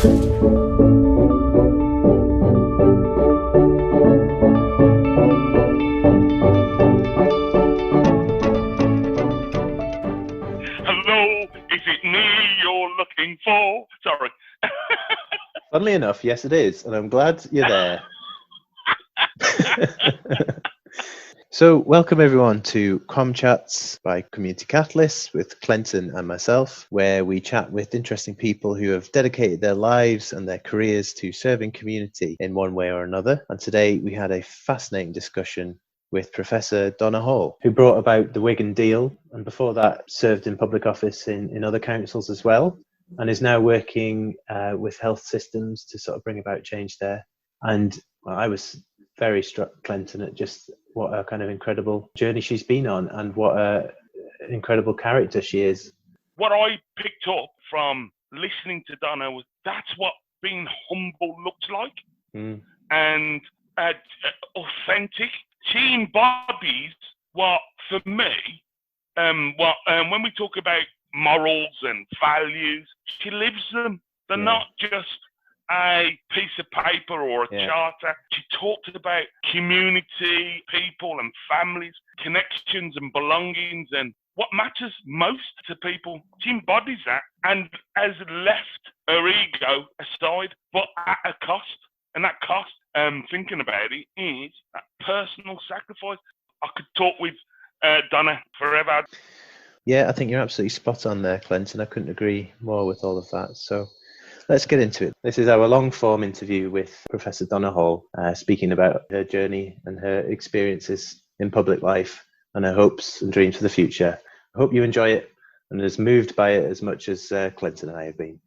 Is it me you're looking for? Sorry. Funnily enough, yes it is, and I'm glad you're there. So welcome everyone to ComChats by Community Catalysts with Clenton and myself, where we chat with interesting people who have dedicated their lives and their careers to serving community in one way or another. And today we had a fascinating discussion with Professor Donna Hall, who brought about the Wigan Deal, and before that served in public office in other councils as well, and is now working with health systems to sort of bring about change there. And I was very struck, Clenton, at just what a kind of incredible journey she's been on and what a incredible character she is. What I picked up from listening to Donna was that's what being humble looks like, and authentic. She embodies what, for me, when we talk about morals and values, she lives them. They're not just a piece of paper or a charter. She talked about community, people and families, connections and belongings and what matters most to people. She embodies that and has left her ego aside, but at a cost. And that cost, thinking about it, is that personal sacrifice. I could talk with Donna forever. Yeah, I think you're absolutely spot on there, Clenton. I couldn't agree more with all of that. So let's get into it. This is our long-form interview with Professor Donna Hall, speaking about her journey and her experiences in public life and her hopes and dreams for the future. I hope you enjoy it and are as moved by it as much as Clenton and I have been.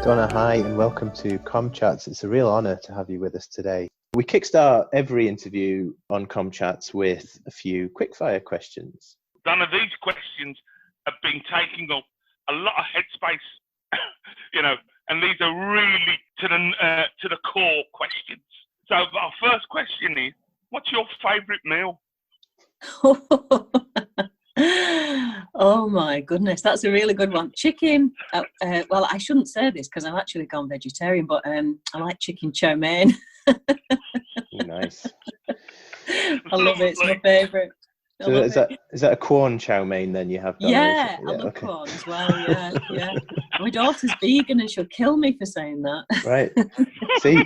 Donna, hi, and welcome to ComChats. It's a real honour to have you with us today. We kickstart every interview on ComChats with a few quickfire questions. Donna, these questions have been taking up a lot of headspace, and these are really to the core questions. So our first question is, what's your favourite meal? Oh my goodness, that's a really good one. Chicken, well, I shouldn't say this because I've actually gone vegetarian, but I like chicken chow mein. Nice. I love it, it's my favourite. So is that a corn chow mein then you have done? Yeah, I love corn as well, yeah. My daughter's vegan and she'll kill me for saying that. Right, see?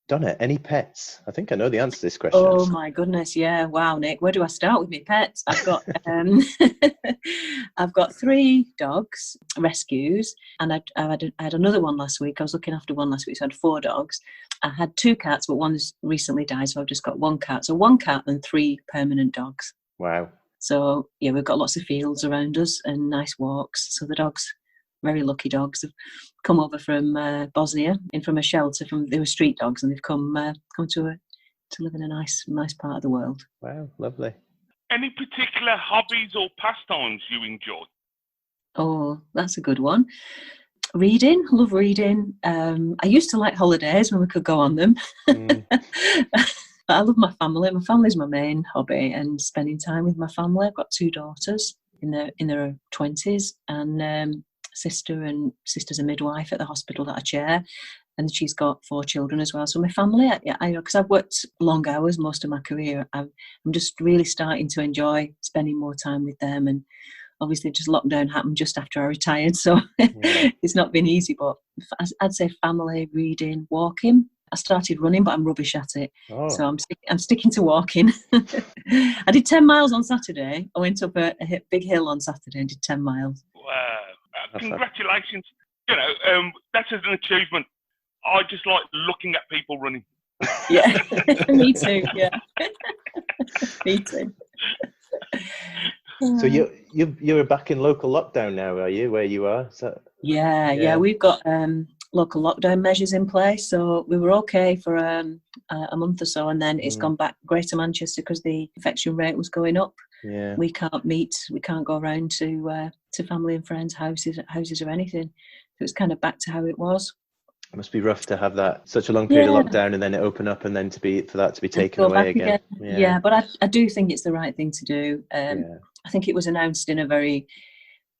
Donna, any pets? I think I know the answer to this question. Oh my goodness, yeah. Wow, Nick, where do I start with my pets? I've got I've got 3 dogs, rescues, and I had another one last week. I was looking after one last week, so I had 4 dogs. I had 2 cats, but one's recently died, so I've just got 1 cat. So 1 cat and 3 permanent dogs. Wow. So yeah, we've got lots of fields around us and nice walks. So the dogs, very lucky dogs, have come over from Bosnia, in from a shelter. They were street dogs, and they've come to live in a nice part of the world. Wow, lovely. Any particular hobbies or pastimes you enjoy? Oh, that's a good one. Reading, I love reading. I used to like holidays when we could go on them. But I love my family. My family's my main hobby, and spending time with my family. I've got 2 daughters in their 20s, and sister's a midwife at the hospital that I chair, and she's got 4 children as well. So my family, because I've worked long hours most of my career, I'm just really starting to enjoy spending more time with them. And obviously, just lockdown happened just after I retired, so it's not been easy. But I'd say family, reading, walking. I started running, but I'm rubbish at it. Oh. So I'm sticking to walking. I did 10 miles on Saturday. I went up a big hill on Saturday and did 10 miles. Wow. Congratulations. That's an achievement. I just like looking at people running. Yeah, me too, yeah. Me too. So you're back in local lockdown now, are you, where you are? Yeah, we've got local lockdown measures in place, so we were okay for a month or so, and then it's gone back Greater Manchester because the infection rate was going up. Yeah, we can't meet, we can't go around to family and friends' houses or anything, so it's kind of back to how it was. It must be rough to have that such a long period Yeah. of lockdown and then it open up and then for that to be taken Go away back again. Yeah, but I do think it's the right thing to do. I think it was announced in a very,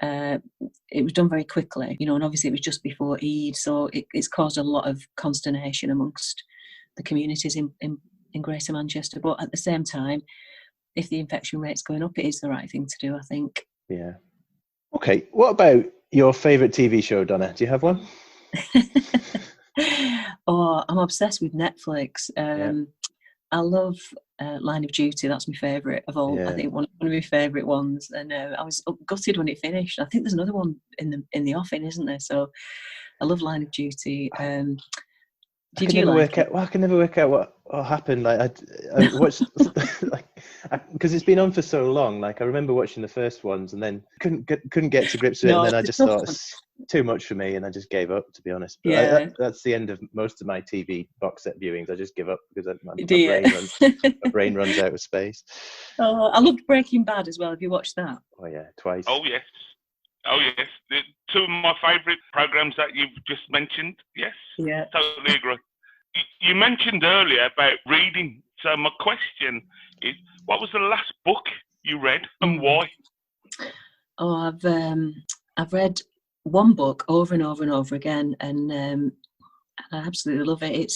it was done very quickly, you know, and obviously it was just before Eid, so it's caused a lot of consternation amongst the communities in Greater Manchester. But at the same time, if the infection rate's going up, it is the right thing to do, I think. Yeah. Okay, what about your favourite TV show, Donna? Do you have one? Oh, I'm obsessed with Netflix. I love Line of Duty. That's my favourite of all. I think one of my favourite ones. And I was gutted when it finished. I think there's another one in the offing, isn't there? So I love Line of Duty. I can never work out what happened. Like I watched, because it's been on for so long. Like I remember watching the first ones and then couldn't get to grips with it. And then I just thought it's too much for me, and I just gave up. To be honest, but that's the end of most of my TV box set viewings. I just give up because my brain runs out of space. Oh, I loved Breaking Bad as well. Have you watched that? Oh yeah, twice. Oh yes. Two of my favourite programmes that you've just mentioned. Yes. Yeah. Totally agree. You mentioned earlier about reading. So my question is, what was the last book you read and why? Oh, I've read one book over and over and over again, and I absolutely love it.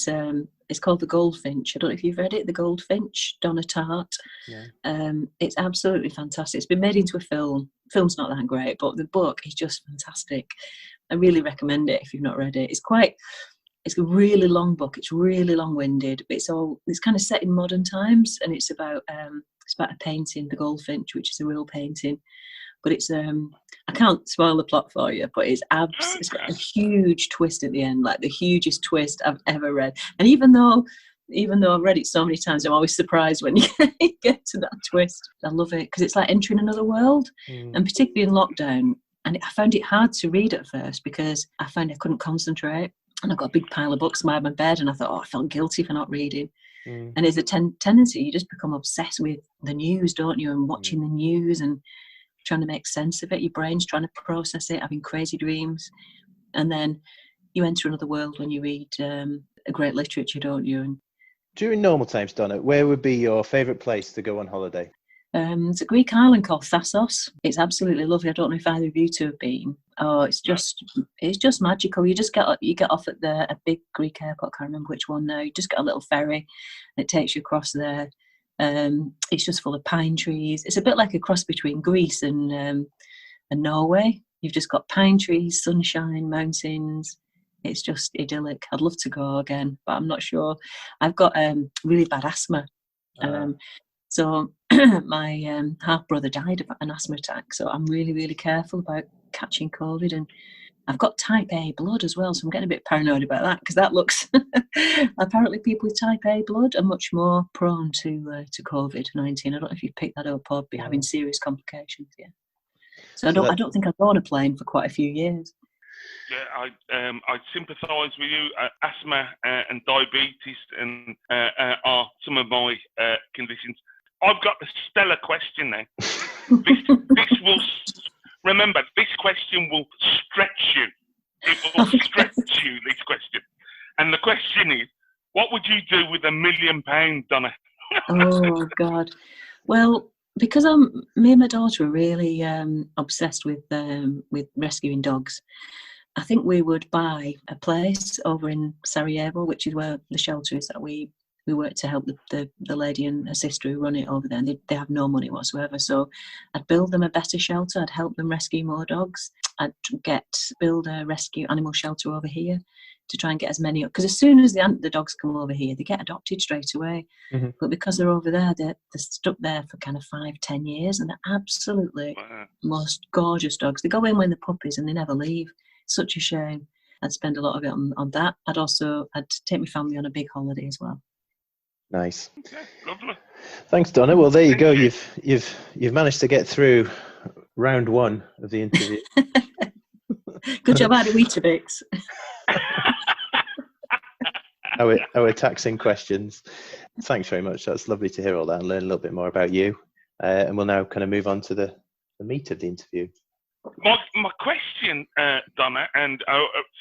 It's called The Goldfinch. I don't know if you've read it, The Goldfinch, Donna Tartt. Yeah. It's absolutely fantastic. It's been made into a film. The film's not that great, but the book is just fantastic. I really recommend it if you've not read it. It's a really long book. It's really long-winded, but it's kind of set in modern times, and it's about a painting, The Goldfinch, which is a real painting. But it's I can't spoil the plot for you, but it's got a huge twist at the end, like the hugest twist I've ever read. And even though I've read it so many times, I'm always surprised when you get to that twist. I love it because it's like entering another world, and particularly in lockdown. And I found it hard to read at first because I found I couldn't concentrate. And I got a big pile of books by my bed, and I thought, I felt guilty for not reading. And there's a tendency, you just become obsessed with the news, don't you? And watching the news and trying to make sense of it. Your brain's trying to process it, having crazy dreams. And then you enter another world when you read a great literature, don't you? And during normal times, Donna, where would be your favourite place to go on holiday? There's a Greek island called Thassos. It's absolutely lovely. I don't know if either of you two have been. Oh, it's just magical. You just get off at a big Greek airport. I can't remember which one now. You just get a little ferry, and it takes you across there. It's just full of pine trees. It's a bit like a cross between Greece and Norway. You've just got pine trees, sunshine, mountains. It's just idyllic. I'd love to go again, but I'm not sure. I've got really bad asthma. So my half brother died of an asthma attack. So I'm really, really careful about catching COVID. And I've got type A blood as well. So I'm getting a bit paranoid about that because that looks, apparently people with type A blood are much more prone to COVID-19. I don't know if you've picked that up or be having serious complications. Yeah. So I don't think I've gone on a plane for quite a few years. Yeah, I sympathise with you. Asthma and diabetes are some of my conditions. I've got a stellar question now. This will remember. This question will stretch you. It will stretch you. This question, and the question is, what would you do with £1 million, Donna? Oh God. Well, because me and my daughter are really obsessed with rescuing dogs. I think we would buy a place over in Sarajevo, which is where the shelter is that we work to help the lady and her sister who run it over there, and they have no money whatsoever. So I'd build them a better shelter. I'd help them rescue more dogs. I'd build a rescue animal shelter over here to try and get as many, because as soon as the dogs come over here, they get adopted straight away. But because they're over there, they're stuck there for kind of 5-10 years, and they're absolutely most gorgeous dogs. They go in when they're puppies and they never leave. Such a shame. I'd spend a lot of it on that. I'd take my family on a big holiday as well. Nice. Okay, lovely. Thanks, Donna. Well, there you go. You've managed to get through round 1 of the interview. Good job, I had a Weetabix. Our taxing questions. Thanks very much. That's lovely to hear all that and learn a little bit more about you. And we'll now kind of move on to the meat of the interview. My question, Donna, and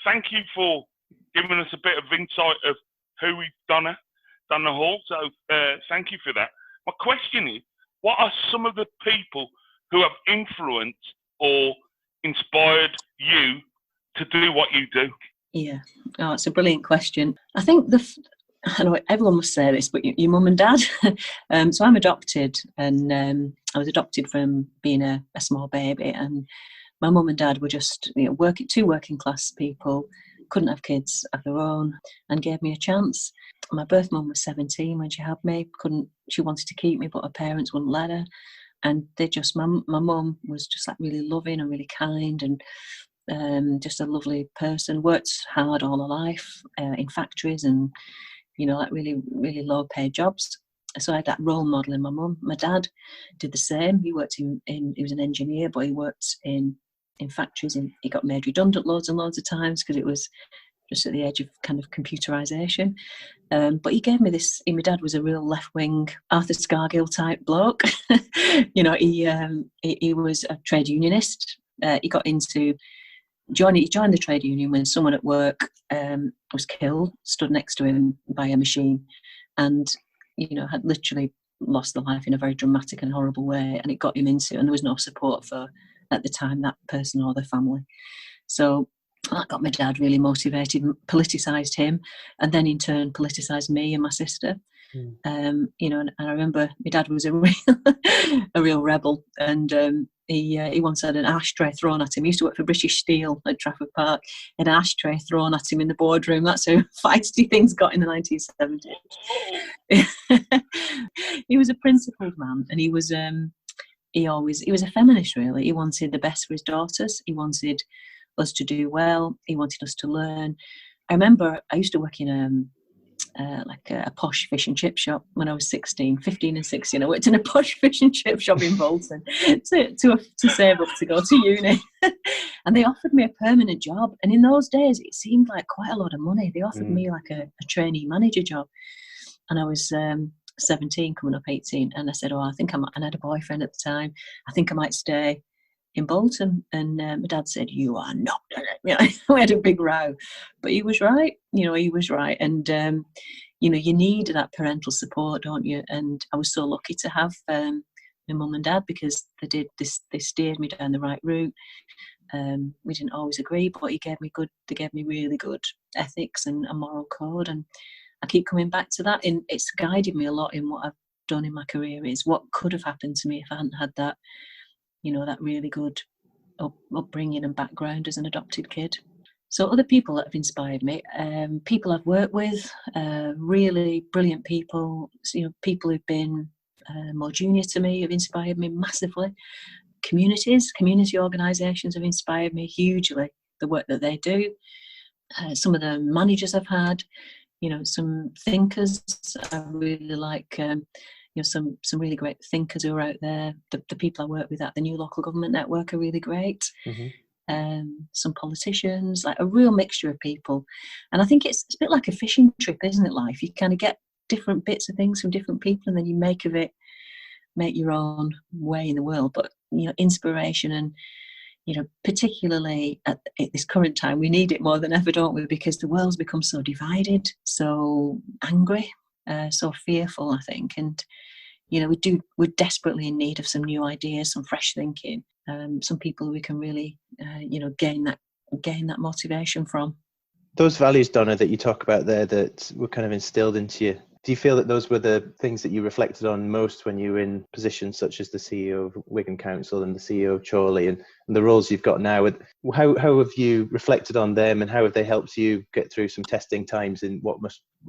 thank you for giving us a bit of insight of who is Donna Hall. So thank you for that. My question is, what are some of the people who have influenced or inspired you to do what you do? Yeah, oh, it's a brilliant question. I think I know everyone must say this, but your mum and dad. So I'm adopted, and I was adopted from being a small baby, and my mum and dad were just two working class people, couldn't have kids of their own, and gave me a chance. My birth mum was 17 when she had me. She wanted to keep me, but her parents wouldn't let her. And my mum was just like really loving and really kind, and just a lovely person. Worked hard all her life in factories and like really, really low paid jobs. So I had that role model in my mum. My dad did the same. He worked he was an engineer, but he worked in factories, and he got made redundant loads and loads of times because it was just at the edge of kind of computerisation. But he gave me this. My dad was a real left-wing Arthur Scargill type bloke. He was a trade unionist. He got into he joined the trade union when someone at work was killed, stood next to him by a machine, and had literally lost their life in a very dramatic and horrible way. And it got him into, and there was no support for at the time that person or their family. So that got my dad really motivated, politicised him, and then in turn politicised me and my sister. And I remember my dad was a real rebel, and he once had an ashtray thrown at him. He used to work for British Steel at Trafford Park. He had an ashtray thrown at him in the boardroom. That's how feisty things got in the 1970s. He was a principled man, and he was a feminist, really. He wanted the best for his daughters. He wanted us to do well. He wanted us to learn. I remember I used to work in a posh fish and chip shop when I was 15 and 16. I worked in a posh fish and chip shop in Bolton to save up to go to uni. And they offered me a permanent job. And in those days, it seemed like quite a lot of money. They offered me like a trainee manager job. And I was 17, coming up 18. And I said, I had a boyfriend at the time. I think I might stay in Bolton. And my dad said, "You are not doing it." We had a big row, but he was right. He was right. And you need that parental support, don't you? And I was so lucky to have my mum and dad, because they steered me down the right route. We didn't always agree, but they gave me really good ethics and a moral code, and I keep coming back to that. And it's guided me a lot in what I've done in my career. Is what could have happened to me if I hadn't had that that really good upbringing and background as an adopted kid. So other people that have inspired me, people I've worked with, really brilliant people, people who've been more junior to me have inspired me massively. Community organisations have inspired me hugely, the work that they do. Some of the managers I've had, some thinkers I really like, some really great thinkers who are out there. The people I work with at the New Local Government Network are really great. Mm-hmm. Some politicians, like a real mixture of people. And I think it's a bit like a fishing trip, isn't it, life? You kind of get different bits of things from different people, and then you make your own way in the world. But, inspiration and, particularly at this current time, we need it more than ever, don't we? Because the world's become so divided, so angry, so fearful, I think. And, we're desperately in need of some new ideas, some fresh thinking, some people we can really, gain that motivation from. Those values, Donna, that you talk about there that were kind of instilled into you, do you feel that those were the things that you reflected on most when you were in positions such as the CEO of Wigan Council and the CEO of Chorley and the roles you've got now? How have you reflected on them, and how have they helped you get through some testing times in what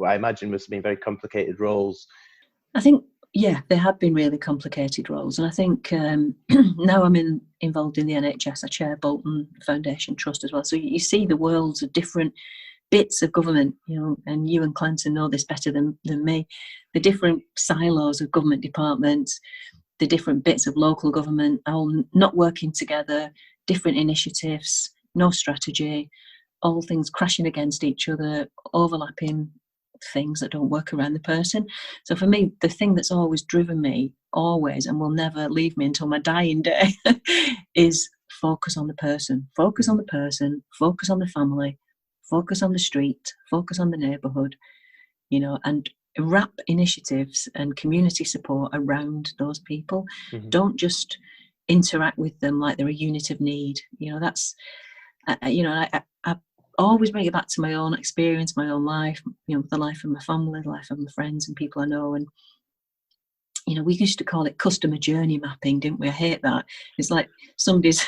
I imagine must have been very complicated roles? I think, they have been really complicated roles. And I think now I'm involved in the NHS. I chair Bolton Foundation Trust as well. So you see the worlds of different bits of government, and you and Clenton know this better than me, the different silos of government departments, the different bits of local government, all not working together, different initiatives, no strategy, all things crashing against each other, overlapping things that don't work around the person. So for me, the thing that's always driven me, always, and will never leave me until my dying day, is focus on the person, focus on the family, focus on the street, focus on the neighbourhood, you know, and wrap initiatives and community support around those people. Don't just interact with them like they're a unit of need. You know, that's, you know, I always bring it back to my own experience, my own life, you know, the life of my family, the life of my friends and people I know. And, you know, we used to call it customer journey mapping, didn't we? I hate that. It's like somebody's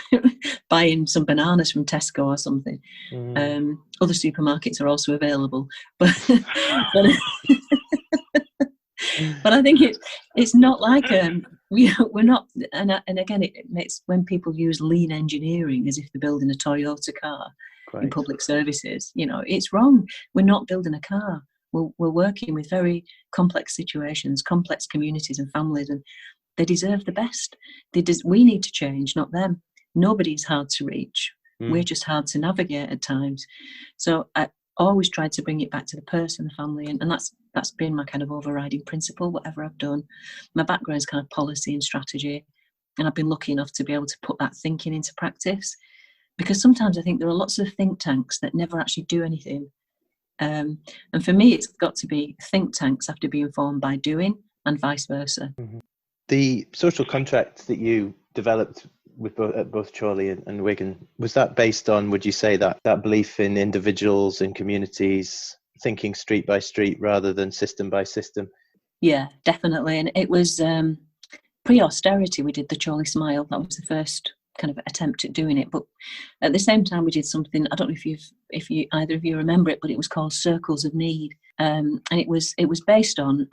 buying some bananas from Tesco or something. Other supermarkets are also available. But but I think it's not like we're not, and again it makes, when people use lean engineering as if they're building a Toyota car in public services, you know, it's wrong. We're not building a car. We're working with very complex situations, complex communities and families, and they deserve the best. We need to change, not them. Nobody's hard to reach. We're just hard to navigate at times. So I always try to bring it back to the person, the family, and that's been my kind of overriding principle, whatever I've done. My background is kind of policy and strategy, and I've been lucky enough to be able to put that thinking into practice, because sometimes I think there are lots of think tanks that never actually do anything. And for me, it's got to be, think tanks have to be informed by doing, and vice versa. The social contract that you developed with both Chorley and Wigan, was that based on, would you say, that belief in individuals and communities, thinking street by street rather than system by system? Yeah, definitely. And it was pre-austerity we did the Chorley Smile. That was the first kind of attempt at doing it. But at the same time we did something, I don't know if you either of you remember it, but it was called Circles of Need. And it was based on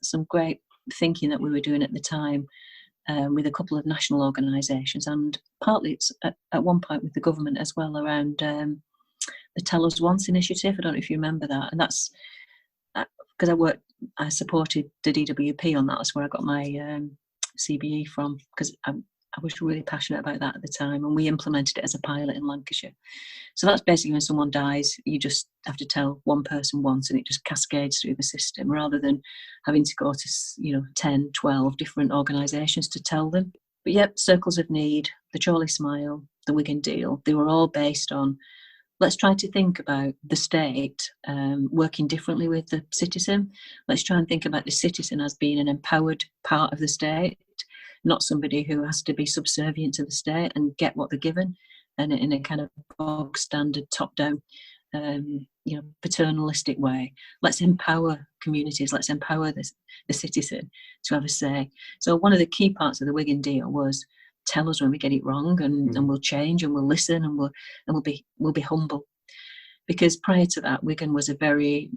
some great thinking that we were doing at the time, with a couple of national organisations, and partly it's at one point with the government as well, around the Tell Us Once initiative. I don't know if you remember that. And that's because I supported the DWP on that. That's where I got my CBE from, because I was really passionate about that at the time, and we implemented it as a pilot in Lancashire. So that's basically when someone dies, you just have to tell one person once, and it just cascades through the system, rather than having to go to 10, 12 different organisations to tell them. But yep, Circles of Need, the Chorley Smile, the Wigan Deal, they were all based on, let's try to think about the state working differently with the citizen. Let's try and think about the citizen as being an empowered part of the state, not somebody who has to be subservient to the state and get what they're given, and in a kind of bog standard top-down, paternalistic way. Let's empower communities. Let's empower the citizen to have a say. So one of the key parts of the Wigan Deal was, tell us when we get it wrong, and we'll change, and we'll listen, and we'll be humble. Because prior to that, Wigan was a very,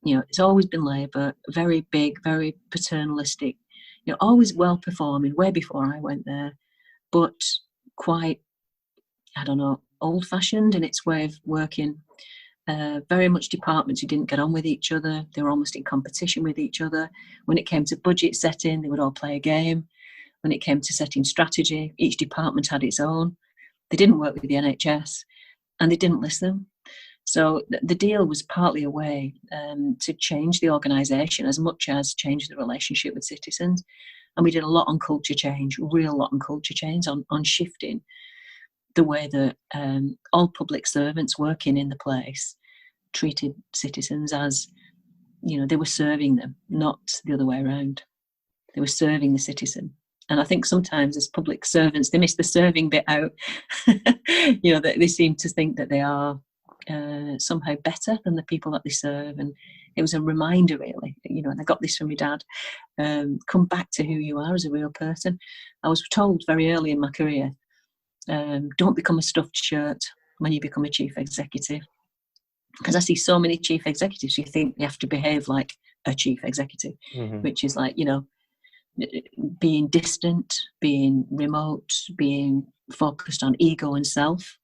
it's always been Labour, very big, very paternalistic, always well performing, way before I went there, but quite, I don't know, old fashioned in its way of working. Very much departments who didn't get on with each other. They were almost in competition with each other. When it came to budget setting, they would all play a game. When it came to setting strategy, each department had its own. They didn't work with the NHS, and they didn't listen. So the deal was partly a way to change the organisation as much as change the relationship with citizens. And we did a lot on culture change, real lot on culture change, on shifting the way that all public servants working in the place treated citizens as, they were serving them, not the other way around. They were serving the citizen. And I think sometimes as public servants, they miss the serving bit out. That they seem to think that they are somehow better than the people that they serve. And it was a reminder, really, and I got this from my dad, come back to who you are as a real person. I was told very early in my career, don't become a stuffed shirt when you become a chief executive. Because I see so many chief executives who think they have to behave like a chief executive, which is like, being distant, being remote, being focused on ego and self,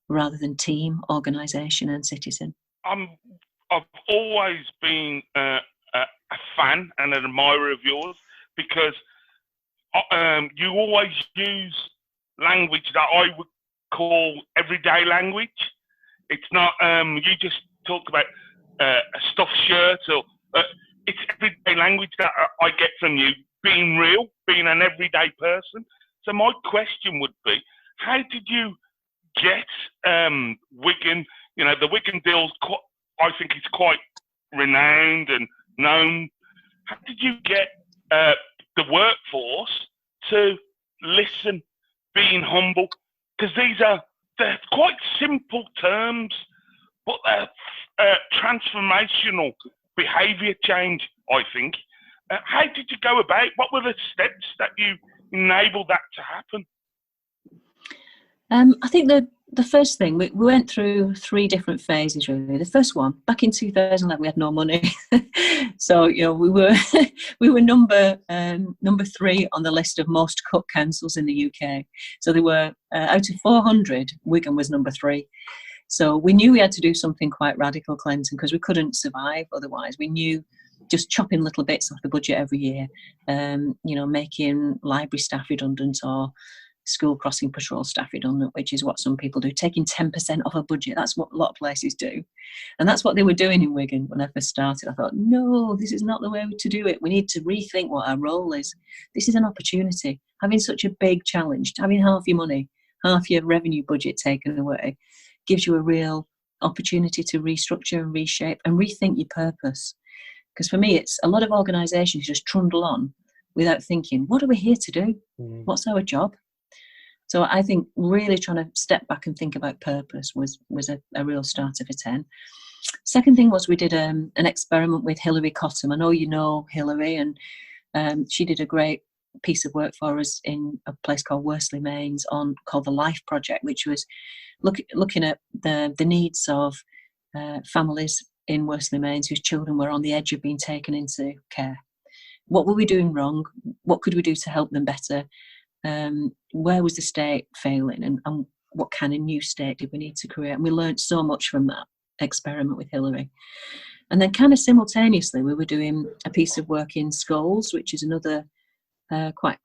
rather than team, organisation and citizen. I've always been a fan and an admirer of yours, because you always use language that I would call everyday language. It's not, you just talk about a stuffed shirt, or it's everyday language that I get from you, being real, being an everyday person. So my question would be, how did you get Wigan You know, the Wigan Deal's I think it's quite renowned and known. How did you get the workforce to listen, being humble? Because they're quite simple terms, but they're transformational behaviour change, I think. How did you go about? What were the steps that you enabled that to happen? I think the first thing, we went through 3 different phases really. The first one, back in 2011, we had no money. So, you know, we were number 3 on the list of most cut councils in the UK. So there were, out of 400, Wigan was number 3. So we knew we had to do something quite radical, Clenton, because we couldn't survive otherwise. We knew just chopping little bits off the budget every year, you know, making library staff redundant or school crossing patrol staff redundant, which is what some people do, taking 10% off a budget. That's what a lot of places do. And that's what they were doing in Wigan when I first started. I thought, no, this is not the way to do it. We need to rethink what our role is. This is an opportunity. Having such a big challenge, having half your money, half your revenue budget taken away, gives you a real opportunity to restructure and reshape and rethink your purpose. Because for me, it's a lot of organisations just trundle on without thinking, what are we here to do? What's our job? So I think really trying to step back and think about purpose was a real starter for 10. Second thing was we did an experiment with Hilary Cottam. I know you know Hilary, and she did a great piece of work for us in a place called Worsley Mains called the Life Project, which was looking at the needs of families in Worsley Mains whose children were on the edge of being taken into care. What were we doing wrong? What could we do to help them better? Where was the state failing, and what kind of new state did we need to create? And we learned so much from that experiment with Hilary. And then kind of simultaneously, we were doing a piece of work in Scholes, which is another quite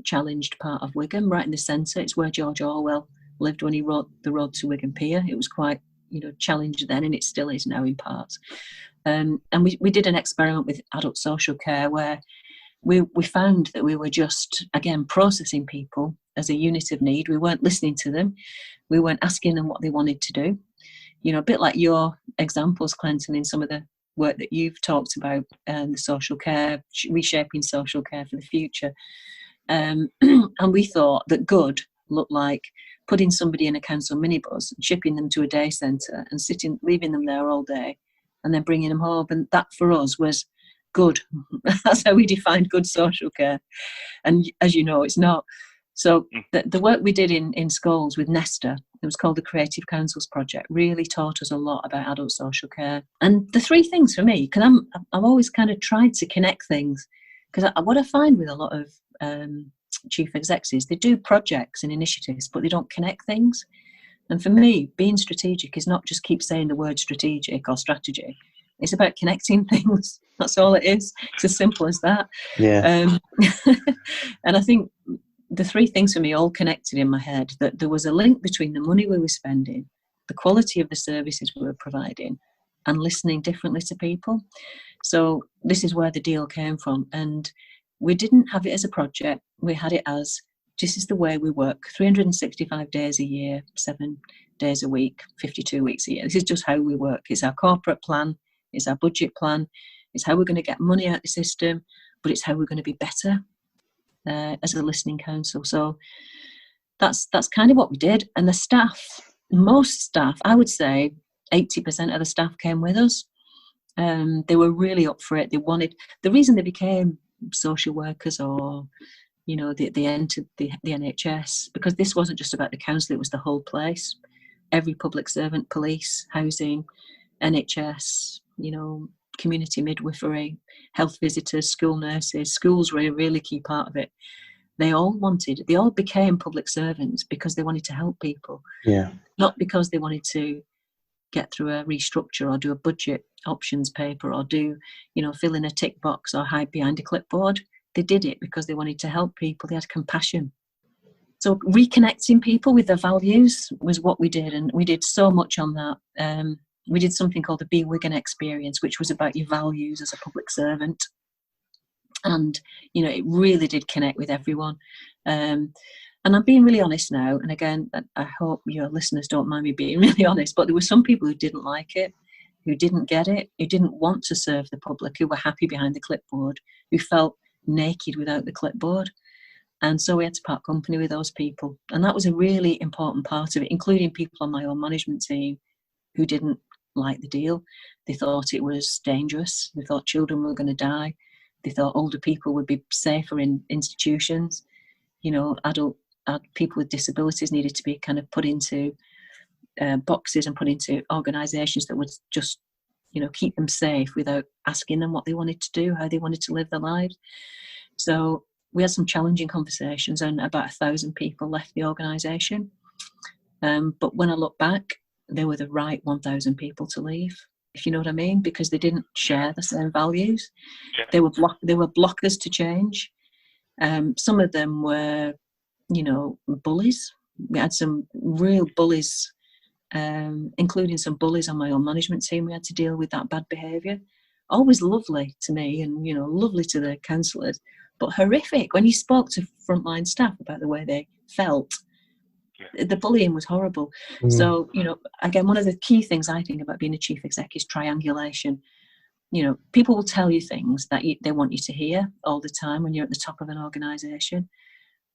challenged part of Wigan, right in the centre. It's where George Orwell lived when he wrote The Road to Wigan Pier. It was quite, you know, challenged then, and it still is now in parts. And we did an experiment with adult social care where we found that we were just, again, processing people as a unit of need. We weren't listening to them. We weren't asking them what they wanted to do. You know, a bit like your examples, Clenton, in some of the work that you've talked about, the social care, reshaping social care for the future. And we thought that good looked like putting somebody in a council minibus, shipping them to a day centre and leaving them there all day and then bringing them home. And that for us was good. That's how we defined good social care. And as you know, it's not. So the work we did in Scholes with Nesta, it was called the Creative Councils Project, really taught us a lot about adult social care. And the 3 things for me, because I've always kind of tried to connect things, because what I find with a lot of chief execs is they do projects and initiatives, but they don't connect things. And for me, being strategic is not just keep saying the word strategic or strategy. It's about connecting things. That's all it is. It's as simple as that. Yeah. And I think the 3 things for me all connected in my head, that there was a link between the money we were spending, the quality of the services we were providing, and listening differently to people. So this is where the deal came from. And we didn't have it as a project. We had it as, this is the way we work, 365 days a year, 7 days a week, 52 weeks a year. This is just how we work. It's our corporate plan. It's our budget plan. It's how we're going to get money out of the system, but it's how we're going to be better as a listening council. So that's kind of what we did. And the staff, most staff, I would say 80% of the staff came with us. They were really up for it. They wanted, the reason they became social workers or, you know, they entered the NHS, because this wasn't just about the council, it was the whole place. Every public servant, police, housing, NHS, you know, community midwifery, health visitors, school nurses. Schools were a really key part of it. They all became public servants because they wanted to help people. Yeah. Not because they wanted to get through a restructure or do a budget options paper or do, you know, fill in a tick box or hide behind a clipboard. They did it because they wanted to help people. They had compassion. So reconnecting people with their values was what we did. And we did so much on that. We did something called the Be Wigan Experience, which was about your values as a public servant. And, you know, it really did connect with everyone. And I'm being really honest now. And again, I hope your listeners don't mind me being really honest, but there were some people who didn't like it, who didn't get it, who didn't want to serve the public, who were happy behind the clipboard, who felt naked without the clipboard. And so we had to part company with those people. And that was a really important part of it, including people on my own management team who didn't like the deal. They thought it was dangerous. They thought children were going to die. They thought older people would be safer in institutions. You know, people with disabilities needed to be kind of put into boxes and put into organisations that would just, you know, keep them safe without asking them what they wanted to do, how they wanted to live their lives. So we had some challenging conversations, and about 1,000 people left the organisation. But when I look back, they were the right 1,000 people to leave, if you know what I mean, because they didn't share the same values. They were blockers to change. Some of them were, you know, bullies. We had some real bullies, including some bullies on my own management team. We had to deal with that bad behaviour. Always lovely to me, and, you know, lovely to the councillors, but horrific when you spoke to frontline staff about the way they felt. The bullying was horrible. So, you know, again, one of the key things I think about being a chief exec is triangulation. You know, people will tell you things that they want you to hear all the time when you're at the top of an organisation,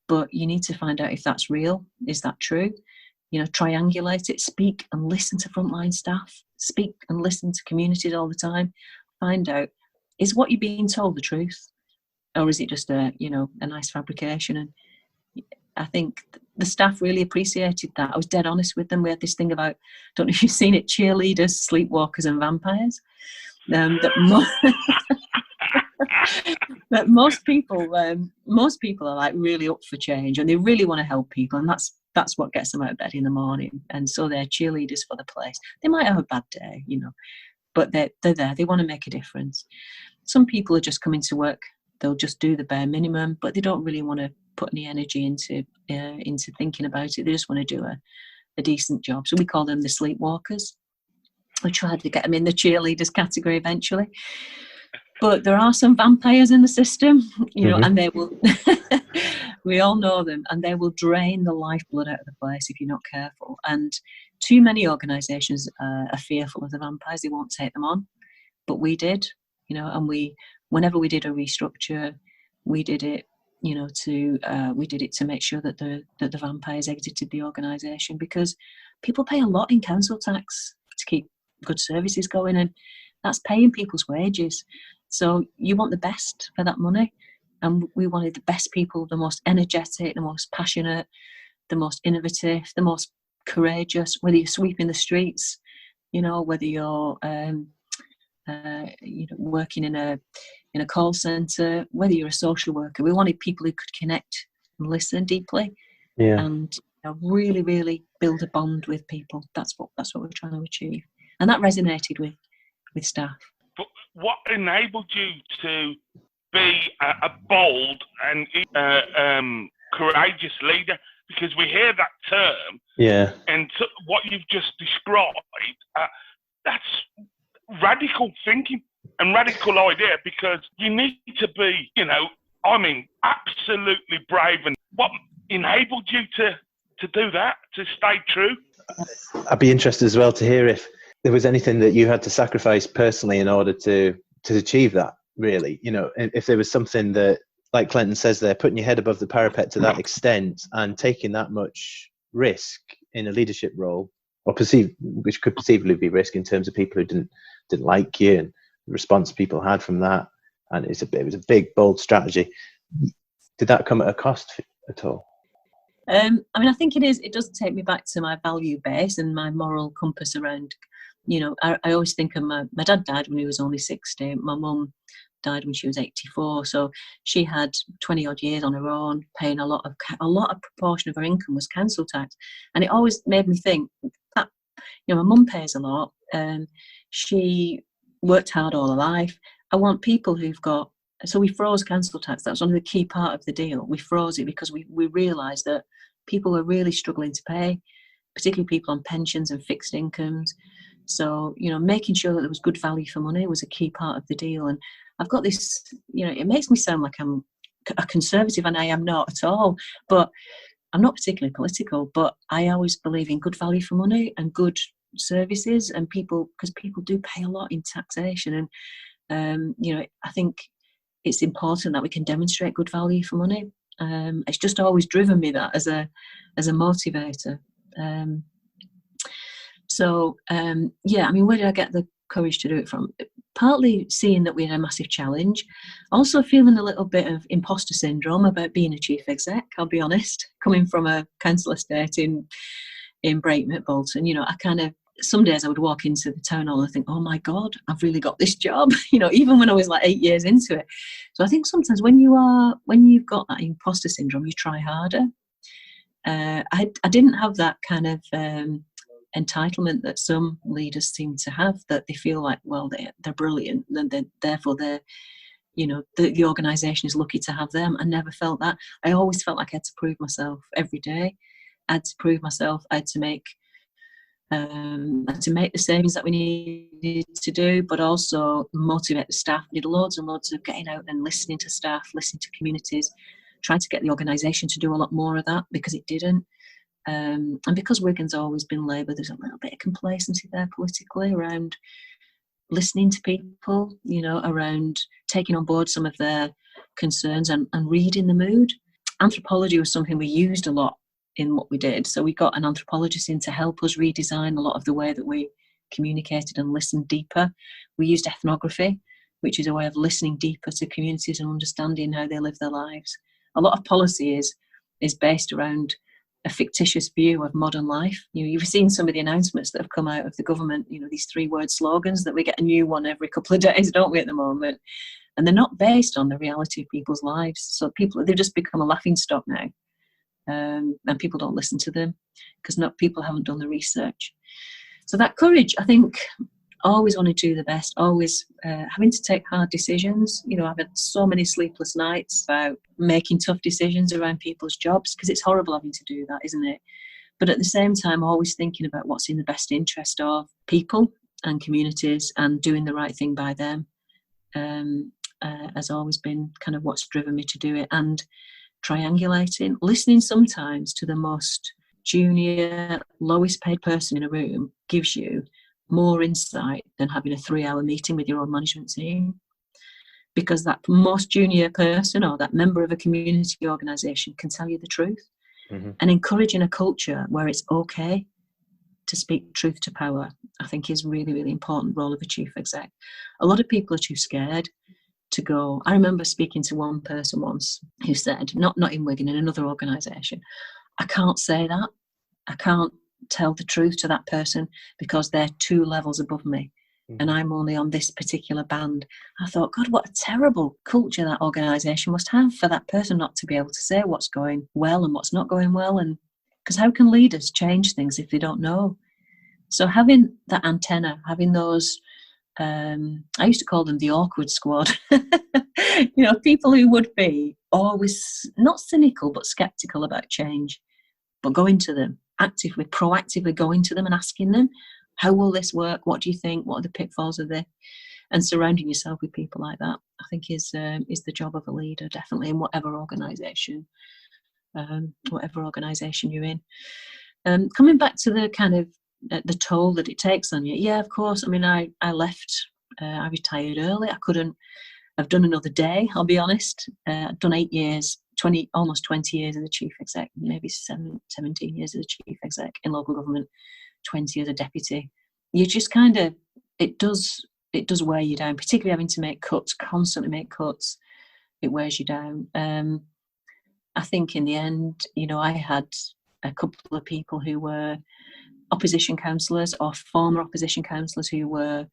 but you need to find out if that's real. Is that true? You know, triangulate it, speak and listen to frontline staff, speak and listen to communities all the time. Find out, is what you're being told the truth? Or is it just a nice fabrication? And I think the staff really appreciated that. I was dead honest with them. We had this thing about, don't know if you've seen it, cheerleaders, sleepwalkers and vampires. That most people are like really up for change, and they really want to help people, and that's what gets them out of bed in the morning. And so they're cheerleaders for the place. They might have a bad day, you know, but they're there. They want to make a difference. Some people are just coming to work. They'll just do the bare minimum, but they don't really want to put any energy into thinking about it. They just want to do a decent job. So we call them the sleepwalkers. We tried to get them in the cheerleaders category eventually. But there are some vampires in the system, you know, and they will, we all know them, and they will drain the lifeblood out of the place if you're not careful. And too many organisations are fearful of the vampires. They won't take them on. But we did, you know, and whenever we did a restructure, we did it, you know, to make sure that the vampires exited the organisation, because people pay a lot in council tax to keep good services going, and that's paying people's wages. So you want the best for that money, and we wanted the best people, the most energetic, the most passionate, the most innovative, the most courageous. Whether you're sweeping the streets, you know, whether you're working in a call centre, whether you're a social worker, we wanted people who could connect and listen deeply, and, you know, really, really build a bond with people. That's what we're trying to achieve, and that resonated with staff. But what enabled you to be a bold and courageous leader? Because we hear that term, and what you've just described, that's radical thinking and radical idea, because you need to be, you know, I mean, absolutely brave. And what enabled you to do that, to stay true? I'd be interested as well to hear if there was anything that you had to sacrifice personally in order to achieve that, really. You know, if there was something that, like Clenton says there, putting your head above the parapet to that extent and taking that much risk in a leadership role, or which could perceivably be risk in terms of people who didn't like you, and the response people had from that, and it was a big, bold strategy. Did that come at a cost at all? I mean, I think it does take me back to my value base and my moral compass around, you know, I always think of my dad died when he was only 60. My mum died when she was 84. So she had 20 odd years on her own, paying a lot of proportion of her income was council tax. And it always made me think that, you know, my mum pays a lot. She worked hard all her life. I want people who've got, so we froze council tax. That was one of the key part of the deal. We froze it because we realised that people were really struggling to pay, particularly people on pensions and fixed incomes. So, you know, making sure that there was good value for money was a key part of the deal. And I've got this, you know, it makes me sound like I'm a conservative, and I am not at all. But I'm not particularly political, but I always believe in good value for money and good services, and people, because people do pay a lot in taxation, and I think it's important that we can demonstrate good value for money. It's just always driven me that as a motivator. Where did I get the courage to do it from? Partly seeing that we had a massive challenge, also feeling a little bit of imposter syndrome about being a chief exec, I'll be honest, coming from a council estate in Breakmate, Bolton. I kind of, some days I would walk into the town hall and think, oh my God, I've really got this job, even when I was like 8 years into it. So I think sometimes when you've got that imposter syndrome, you try harder. I didn't have that kind of entitlement that some leaders seem to have, that they feel like, well, they're brilliant, and therefore they're, the organisation is lucky to have them. I never felt that. I always felt like I had to prove myself every day. I had to prove myself. I had to make the savings that we needed to do, but also motivate the staff. We did loads and loads of getting out and listening to staff, listening to communities, trying to get the organisation to do a lot more of that, because it didn't. And because Wigan's always been Labour, there's a little bit of complacency there politically around listening to people, around taking on board some of their concerns and reading the mood. Anthropology was something we used a lot in what we did. So we got an anthropologist in to help us redesign a lot of the way that we communicated and listened deeper. We used ethnography, which is a way of listening deeper to communities and understanding how they live their lives. A lot of policy is based around a fictitious view of modern life. You've seen some of the announcements that have come out of the government, these 3-word slogans that we get a new one every couple of days, don't we, at the moment? And they're not based on the reality of people's lives. So they've just become a laughing stock now. And people don't listen to them because people haven't done the research. So that courage, I think, always want to do the best, always having to take hard decisions. I've had so many sleepless nights about making tough decisions around people's jobs, because it's horrible having to do that, isn't it? But at the same time, always thinking about what's in the best interest of people and communities and doing the right thing by them has always been kind of what's driven me to do it. And triangulating, listening sometimes to the most junior, lowest paid person in a room gives you more insight than having a 3-hour meeting with your own management team, because that most junior person or that member of a community organisation can tell you the truth. Mm-hmm. And encouraging a culture where it's okay to speak truth to power, I think, is really, really important role of a chief exec. A lot of people are too scared to go. I remember speaking to one person once who said, not in Wigan, in another organisation, I can't say that. I can't tell the truth to that person because they're 2 levels above me and I'm only on this particular band. I thought, God, what a terrible culture that organisation must have for that person not to be able to say what's going well and what's not going well. And because how can leaders change things if they don't know? So having that antenna, having those, I used to call them the awkward squad, people who would be always not cynical but sceptical about change, but going to them, actively, proactively going to them and asking them, how will this work? What do you think? What are the pitfalls of this? And surrounding yourself with people like that, I think, is the job of a leader, definitely, in whatever organisation you're in. Coming back to the kind of the toll that it takes on you, yeah, of course. I mean, I left, I retired early. I couldn't have done another day, I'll be honest. I'd done 8 years, almost 20 years as a chief exec, maybe 17 years as a chief exec in local government, 20 as a deputy. You just kind of, it does wear you down, particularly having to make cuts, constantly make cuts. It wears you down. I think in the end, I had a couple of people who were opposition councillors or former opposition councillors who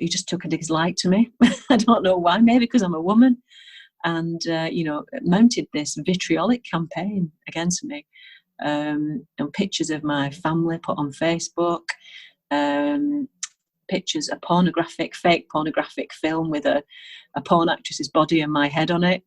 just took a dislike to me. I don't know why, maybe because I'm a woman, and mounted this vitriolic campaign against me. And pictures of my family put on Facebook, pictures, fake pornographic film with a porn actress's body and my head on it.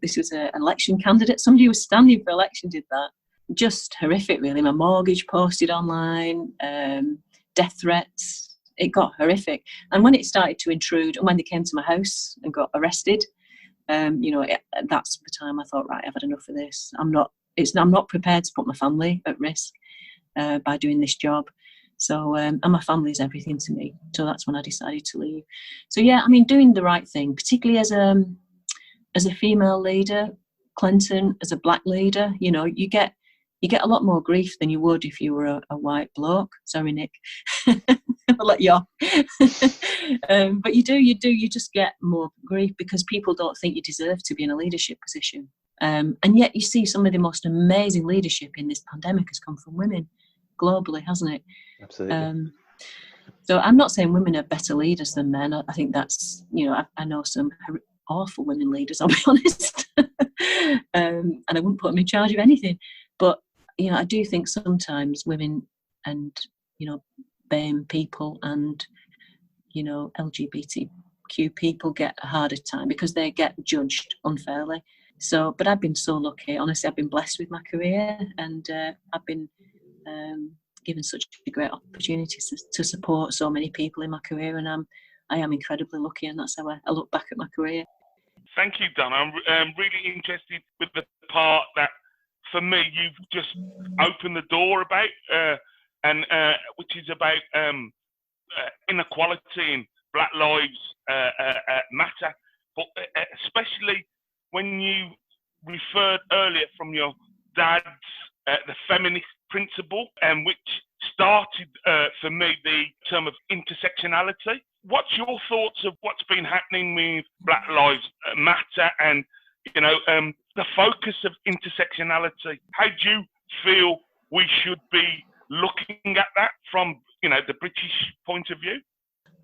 This was an election candidate. Somebody who was standing for election did that. Just horrific, really. My mortgage posted online, death threats. It got horrific. And when it started to intrude, and when they came to my house and got arrested, That's the time I thought, right, I've had enough of this. I'm not prepared to put my family at risk by doing this job. So, and my family is everything to me. So that's when I decided to leave. So yeah, I mean, doing the right thing, particularly as a female leader, Clenton, as a black leader, you get a lot more grief than you would if you were a white bloke. Sorry, Nick. I'll let you off. But you just get more grief because people don't think you deserve to be in a leadership position. And yet you see some of the most amazing leadership in this pandemic has come from women globally, hasn't it? Absolutely. So I'm not saying women are better leaders than men. I think that's, I know some awful women leaders, I'll be honest. And I wouldn't put them in charge of anything. But, I do think sometimes women and, BAME people and, LGBTQ people get a harder time because they get judged unfairly. So, but I've been so lucky. Honestly, I've been blessed with my career, and I've been given such a great opportunity to support so many people in my career, and I am incredibly lucky, and that's how I look back at my career. Thank you, Donna. I'm really interested with the part that, for me, you've just opened the door about, which is about inequality and Black Lives Matter, but especially when you referred earlier from your dad's the feminist principle, which started for me the term of intersectionality. What's your thoughts of what's been happening with Black Lives Matter and the focus of intersectionality? How do you feel we should be looking at that from the British point of view?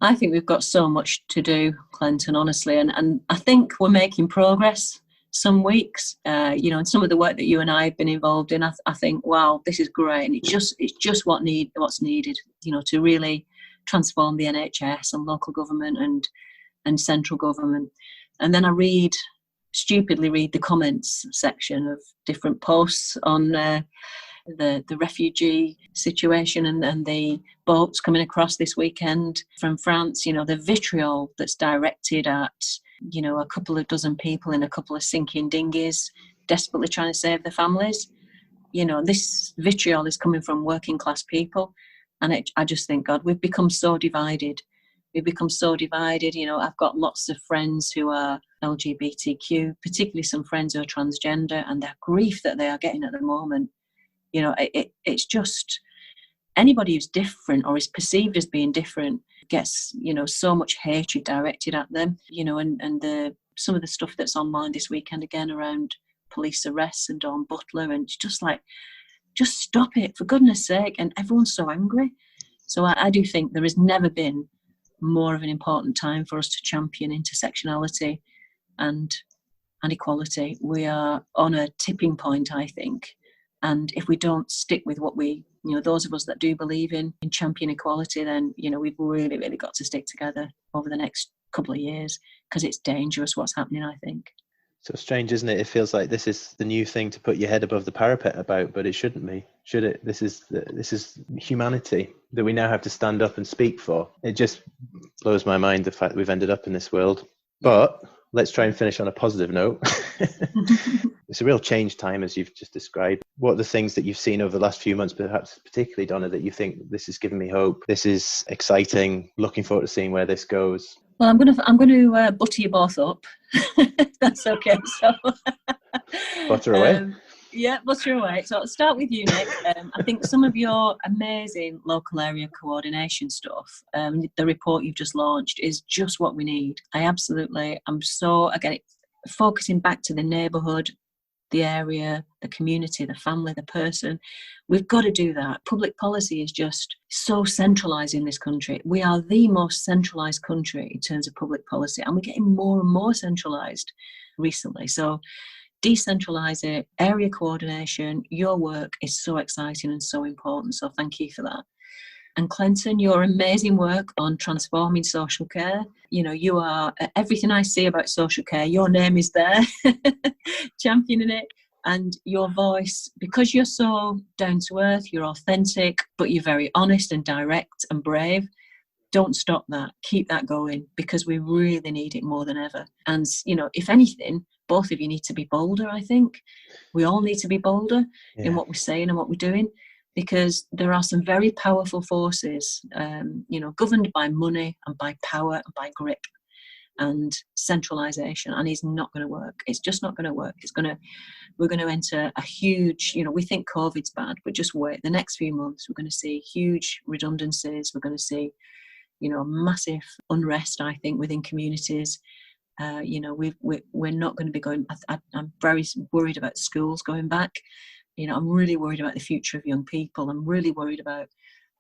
I think we've got so much to do, Clenton, honestly, and I think we're making progress some weeks, and some of the work that you and I have been involved in, I think, wow, this is great, and it's just what's needed, to really transform the NHS and local government and central government. And then I stupidly read the comments section of different posts on the refugee situation and the boats coming across this weekend from France, the vitriol that's directed at, a couple of dozen people in a couple of sinking dinghies, desperately trying to save their families. This vitriol is coming from working class people. And I just think, God, we've become so divided. I've got lots of friends who are LGBTQ, particularly some friends who are transgender, and the grief that they are getting at the moment. It's just anybody who's different or is perceived as being different gets, so much hatred directed at them, and some of the stuff that's online this weekend again around police arrests and Dawn Butler, and it's just like, just stop it, for goodness sake. And everyone's so angry. So I do think there has never been more of an important time for us to champion intersectionality and equality. We are on a tipping point, I think. And if we don't stick with what those of us that do believe in champion equality, then, we've really, really got to stick together over the next couple of years, because it's dangerous what's happening, I think. So strange, isn't it? It feels like this is the new thing to put your head above the parapet about, but it shouldn't be, should it? This is humanity that we now have to stand up and speak for. It just blows my mind, the fact that we've ended up in this world. But let's try and finish on a positive note. It's a real change time, as you've just described. What are the things that you've seen over the last few months, perhaps particularly, Donna, that you think this has given me hope? This is exciting. Looking forward to seeing where this goes. Well, I'm going to butter you both up. That's okay. So butter away. Yeah, butter away. So I'll start with you, Nick. I think some of your amazing local area coordination stuff, the report you've just launched, is just what we need. I'm so, again, focusing back to the neighbourhood, the area, the community, the family, the person. We've got to do that. Public policy is just so centralised in this country. We are the most centralised country in terms of public policy, and we're getting more and more centralised recently. So decentralise it, area coordination, your work is so exciting and so important. So thank you for that. And Clenton, your amazing work on transforming social care. You are, everything I see about social care, your name is there, championing it. And your voice, because you're so down to earth, you're authentic, but you're very honest and direct and brave. Don't stop that. Keep that going, because we really need it more than ever. And, you know, if anything, both of you need to be bolder, I think. We all need to be bolder in what we're saying and what we're doing, because there are some very powerful forces, you know, governed by money and by power and by grip and centralisation, and it's not going to work. It's just not going to work. We're going to enter a huge, you know, we think COVID's bad, but just wait. The next few months, we're going to see huge redundancies. We're going to see, you know, massive unrest, I think, within communities. You know, we're not going to be going. I'm very worried about schools going back. You know, I'm really worried about the future of young people. I'm really worried about,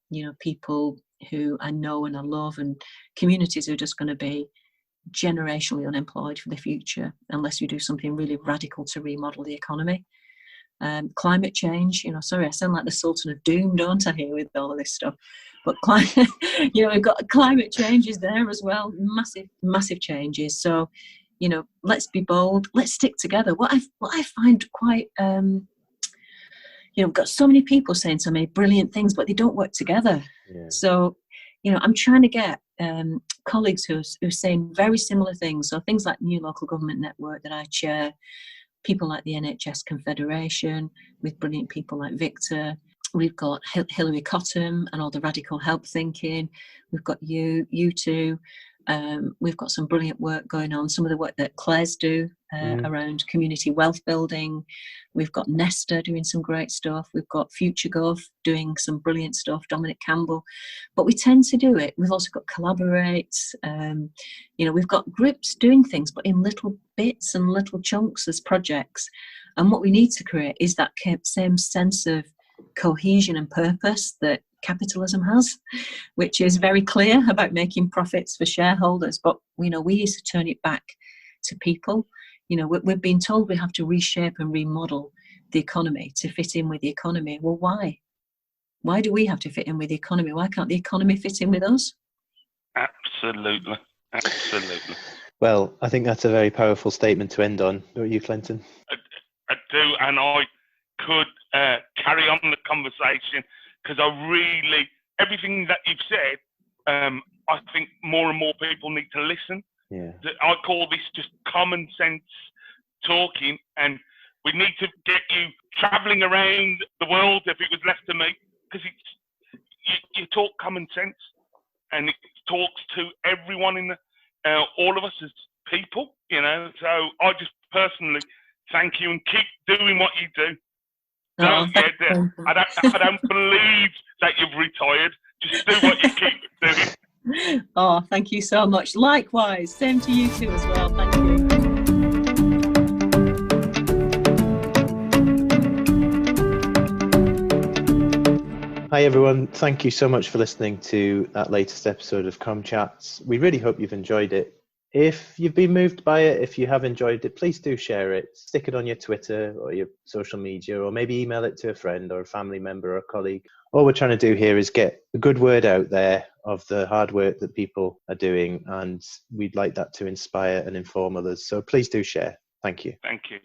you know, people who I know and I love, and communities who are just going to be generationally unemployed for the future unless we do something really radical to remodel the economy. Climate change, you know, sorry, I sound like the Sultan of Doom, don't I, here with all of this stuff? But you know, we've got climate changes there as well, massive changes. So, you know, let's be bold, let's stick together. What I find quite, you know, we've got so many people saying so many brilliant things, but they don't work together. Yeah. So, you know, I'm trying to get colleagues who are saying very similar things. So things like New Local Government Network that I chair, people like the NHS Confederation, with brilliant people like Victor. We've got Hilary Cottam and all the radical help thinking. We've got you two. We've got some brilliant work going on. Some of the work that Claire's do around community wealth building. We've got Nesta doing some great stuff. We've got FutureGov doing some brilliant stuff, Dominic Campbell. But we tend to do it. We've also got Collaborate. You know, we've got groups doing things, but in little bits and little chunks as projects. And what we need to create is that same sense of cohesion and purpose that capitalism has, which is very clear about making profits for shareholders. But, you know, we used to turn it back to people. You know, we're being told we have to reshape and remodel the economy to fit in with the economy. Well, why? Why do we have to fit in with the economy? Why can't the economy fit in with us? Absolutely. Well, I think that's a very powerful statement to end on. Don't you, Clenton? I do, and I could carry on the conversation, because everything that you've said, I think more and more people need to listen. Yeah. I call this just common sense talking, and we need to get you travelling around the world if it was left to me, because you talk common sense, and it talks to everyone in all of us as people, you know. So I just personally thank you, and keep doing what you do. I don't believe that you've retired. Just do what you keep doing. Oh, thank you so much. Likewise, same to you too as well. Thank you. Hi everyone, thank you so much for listening to that latest episode of Chats. We really hope you've enjoyed it. If you've been moved by it, if you have enjoyed it, please do share it. Stick it on your Twitter or your social media, or maybe email it to a friend or a family member or a colleague. All we're trying to do here is get a good word out there of the hard work that people are doing, and we'd like that to inspire and inform others. So please do share. Thank you. Thank you.